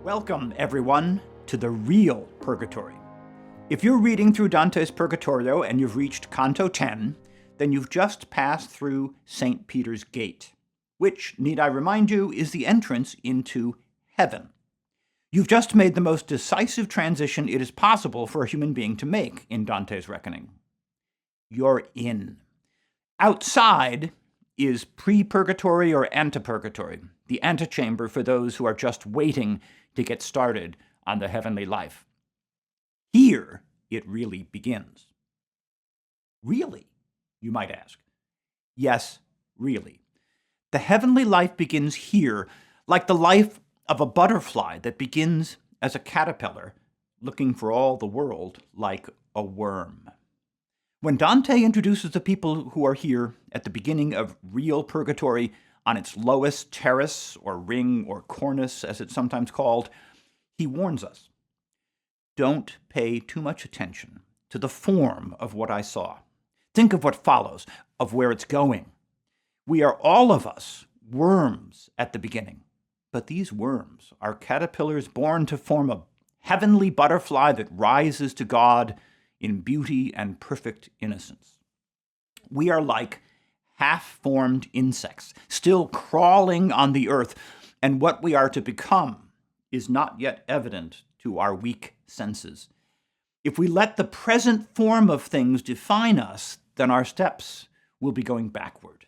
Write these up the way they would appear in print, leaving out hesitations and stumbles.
Welcome, everyone, to the real Purgatory. If you're reading through Dante's Purgatorio and you've reached Canto 10, then you've just passed through St. Peter's Gate, which, need I remind you, is the entrance into heaven. You've just made the most decisive transition it is possible for a human being to make in Dante's reckoning. You're in. Outside is pre-purgatory or antipurgatory, the antechamber for those who are just waiting to get started on the heavenly life. Here, it really begins. Really, you might ask. Yes, really. The heavenly life begins here, like the life of a butterfly that begins as a caterpillar, looking for all the world like a worm. When Dante introduces the people who are here at the beginning of real purgatory on its lowest terrace or ring or cornice, as it's sometimes called, he warns us. Don't pay too much attention to the form of what I saw. Think of what follows, of where it's going. We are all of us worms at the beginning, but these worms are caterpillars born to form a heavenly butterfly that rises to God in beauty and perfect innocence. We are like half-formed insects, still crawling on the earth, and what we are to become is not yet evident to our weak senses. If we let the present form of things define us, then our steps will be going backward.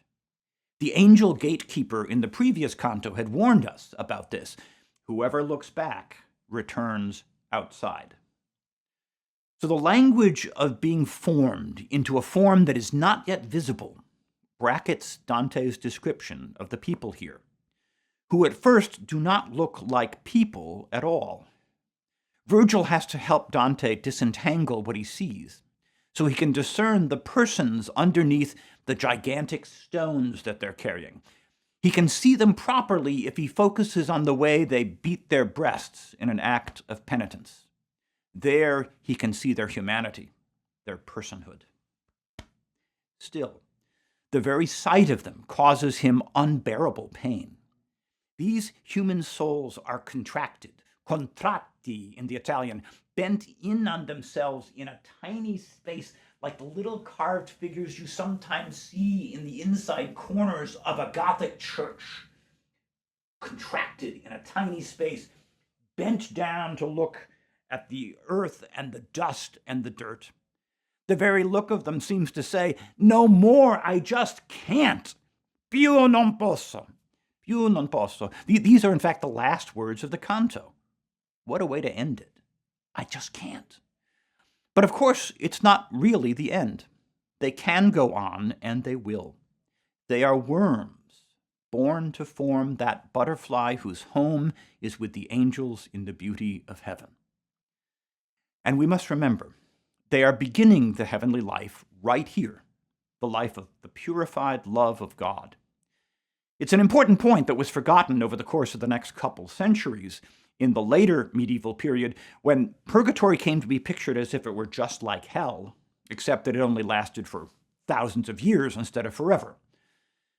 The angel gatekeeper in the previous canto had warned us about this. Whoever looks back returns outside. So the language of being formed into a form that is not yet visible brackets Dante's description of the people here, who at first do not look like people at all. Virgil has to help Dante disentangle what he sees, so he can discern the persons underneath the gigantic stones that they're carrying. He can see them properly if he focuses on the way they beat their breasts in an act of penitence. There he can see their humanity, their personhood. Still, the very sight of them causes him unbearable pain. These human souls are contracted, contratti in the Italian, bent in on themselves in a tiny space like the little carved figures you sometimes see in the inside corners of a Gothic church. Contracted in a tiny space, bent down to look at the earth and the dust and the dirt. The very look of them seems to say, no more, I just can't. Più non posso. Più non posso. These are in fact the last words of the canto. What a way to end it. I just can't. But of course, it's not really the end. They can go on, and they will. They are worms, born to form that butterfly whose home is with the angels in the beauty of heaven. And we must remember, they are beginning the heavenly life right here, the life of the purified love of God. It's an important point that was forgotten over the course of the next couple centuries in the later medieval period, when purgatory came to be pictured as if it were just like hell, except that it only lasted for thousands of years instead of forever.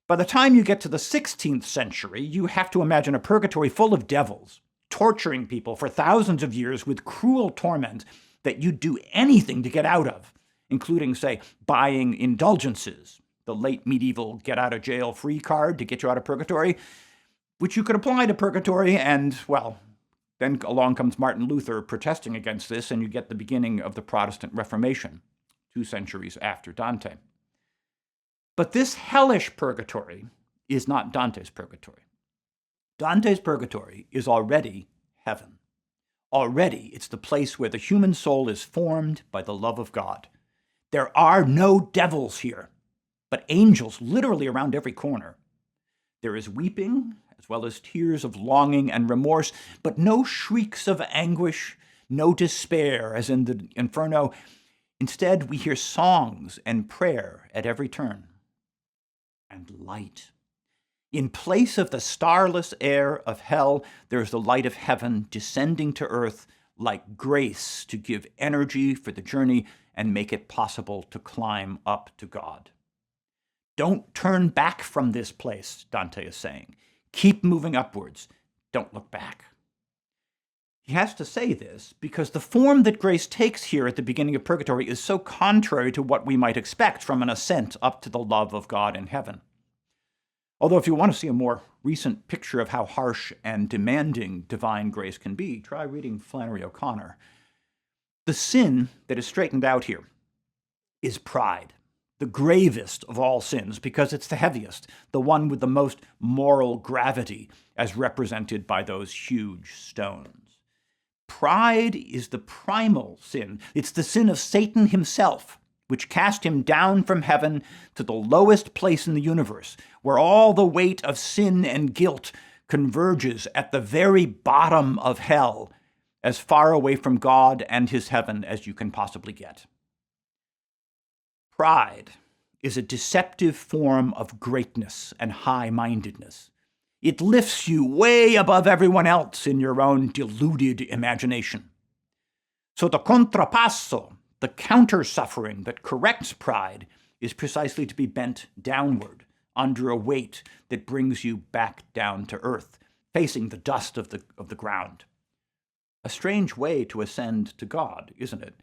By the time you get to the 16th century, you have to imagine a purgatory full of devils, torturing people for thousands of years with cruel torment that you'd do anything to get out of, including, say, buying indulgences, the late medieval get-out-of-jail-free card to get you out of purgatory, which you could apply to purgatory, and, well, then along comes Martin Luther protesting against this, and you get the beginning of the Protestant Reformation, 2 centuries after Dante. But this hellish purgatory is not Dante's purgatory. Dante's purgatory is already heaven. Already, it's the place where the human soul is formed by the love of God. There are no devils here, but angels literally around every corner. There is weeping, as well as tears of longing and remorse, but no shrieks of anguish, no despair, as in the Inferno. Instead, we hear songs and prayer at every turn. And light. In place of the starless air of hell, there is the light of heaven descending to earth like grace to give energy for the journey and make it possible to climb up to God. Don't turn back from this place, Dante is saying. Keep moving upwards. Don't look back. He has to say this because the form that grace takes here at the beginning of Purgatory is so contrary to what we might expect from an ascent up to the love of God in heaven. Although if you want to see a more recent picture of how harsh and demanding divine grace can be, try reading Flannery O'Connor. The sin that is straightened out here is pride, the gravest of all sins because it's the heaviest, the one with the most moral gravity as represented by those huge stones. Pride is the primal sin. It's the sin of Satan himself, which cast him down from heaven to the lowest place in the universe, where all the weight of sin and guilt converges at the very bottom of hell, as far away from God and his heaven as you can possibly get. Pride is a deceptive form of greatness and high-mindedness. It lifts you way above everyone else in your own deluded imagination. So the contrapasso, the counter-suffering that corrects pride, is precisely to be bent downward under a weight that brings you back down to earth, facing the dust of the ground. A strange way to ascend to God, isn't it?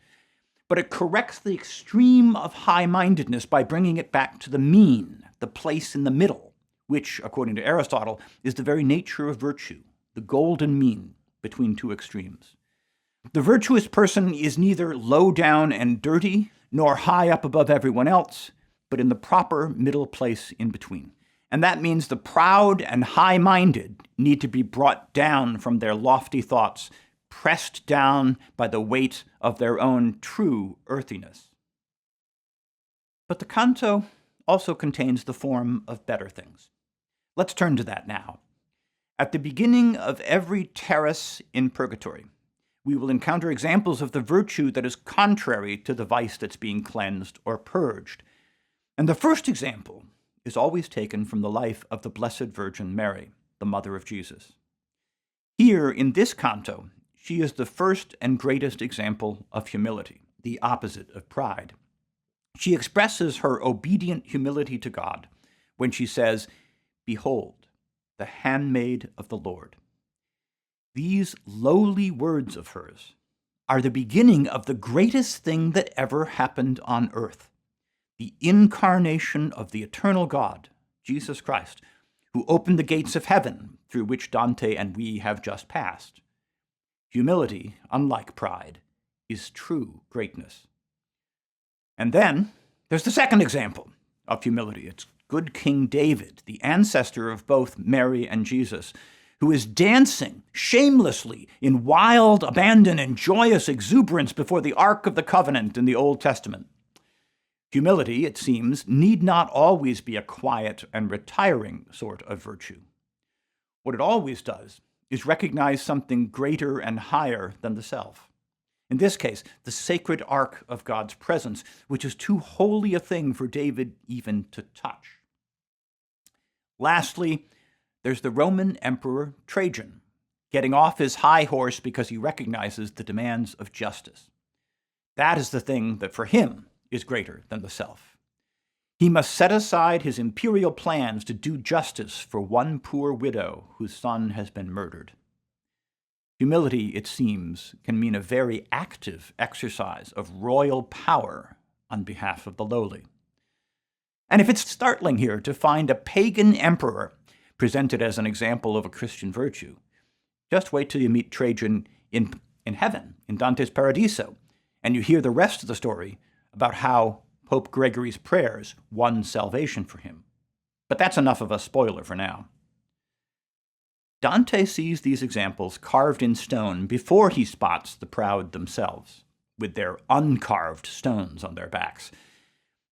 But it corrects the extreme of high-mindedness by bringing it back to the mean, the place in the middle, which, according to Aristotle, is the very nature of virtue, the golden mean between two extremes. The virtuous person is neither low down and dirty, nor high up above everyone else, but in the proper middle place in between. And that means the proud and high-minded need to be brought down from their lofty thoughts, pressed down by the weight of their own true earthiness. But the canto also contains the form of better things. Let's turn to that now. At the beginning of every terrace in Purgatory, we will encounter examples of the virtue that is contrary to the vice that's being cleansed or purged. And the first example is always taken from the life of the Blessed Virgin Mary, the mother of Jesus. Here, in this canto, she is the first and greatest example of humility, the opposite of pride. She expresses her obedient humility to God when she says, "Behold, the handmaid of the Lord." These lowly words of hers are the beginning of the greatest thing that ever happened on earth, the incarnation of the eternal God, Jesus Christ, who opened the gates of heaven through which Dante and we have just passed. Humility, unlike pride, is true greatness. And then there's the second example of humility. It's good King David, the ancestor of both Mary and Jesus, who is dancing shamelessly in wild abandon and joyous exuberance before the Ark of the Covenant in the Old Testament. Humility, it seems, need not always be a quiet and retiring sort of virtue. What it always does is recognize something greater and higher than the self. In this case, the sacred ark of God's presence, which is too holy a thing for David even to touch. Lastly, there's the Roman Emperor Trajan, getting off his high horse because he recognizes the demands of justice. That is the thing that for him is greater than the self. He must set aside his imperial plans to do justice for one poor widow whose son has been murdered. Humility, it seems, can mean a very active exercise of royal power on behalf of the lowly. And if it's startling here to find a pagan emperor presented as an example of a Christian virtue, just wait till you meet Trajan in heaven, in Dante's Paradiso, and you hear the rest of the story about how Pope Gregory's prayers won salvation for him. But that's enough of a spoiler for now. Dante sees these examples carved in stone before he spots the proud themselves, with their uncarved stones on their backs.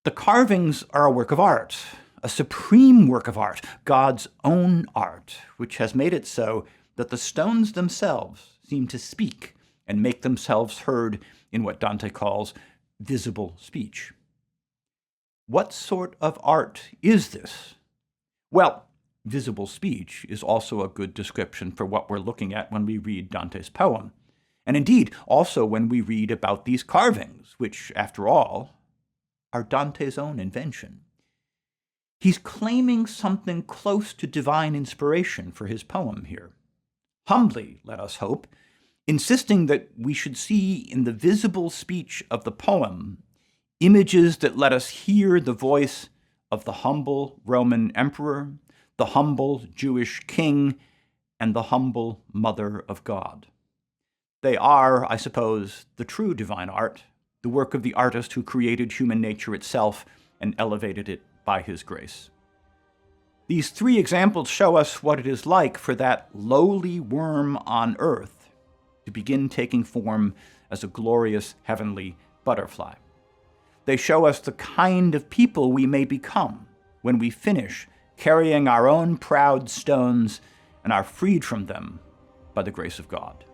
The carvings are a work of art, a supreme work of art, God's own art, which has made it so that the stones themselves seem to speak and make themselves heard in what Dante calls visible speech. What sort of art is this? Well, visible speech is also a good description for what we're looking at when we read Dante's poem, and indeed also when we read about these carvings, which, after all, are Dante's own invention. He's claiming something close to divine inspiration for his poem here. Humbly, let us hope, insisting that we should see in the visible speech of the poem images that let us hear the voice of the humble Roman emperor, the humble Jewish king, and the humble Mother of God. They are, I suppose, the true divine art, the work of the artist who created human nature itself and elevated it by his grace. These three examples show us what it is like for that lowly worm on earth to begin taking form as a glorious heavenly butterfly. They show us the kind of people we may become when we finish carrying our own proud stones and are freed from them by the grace of God.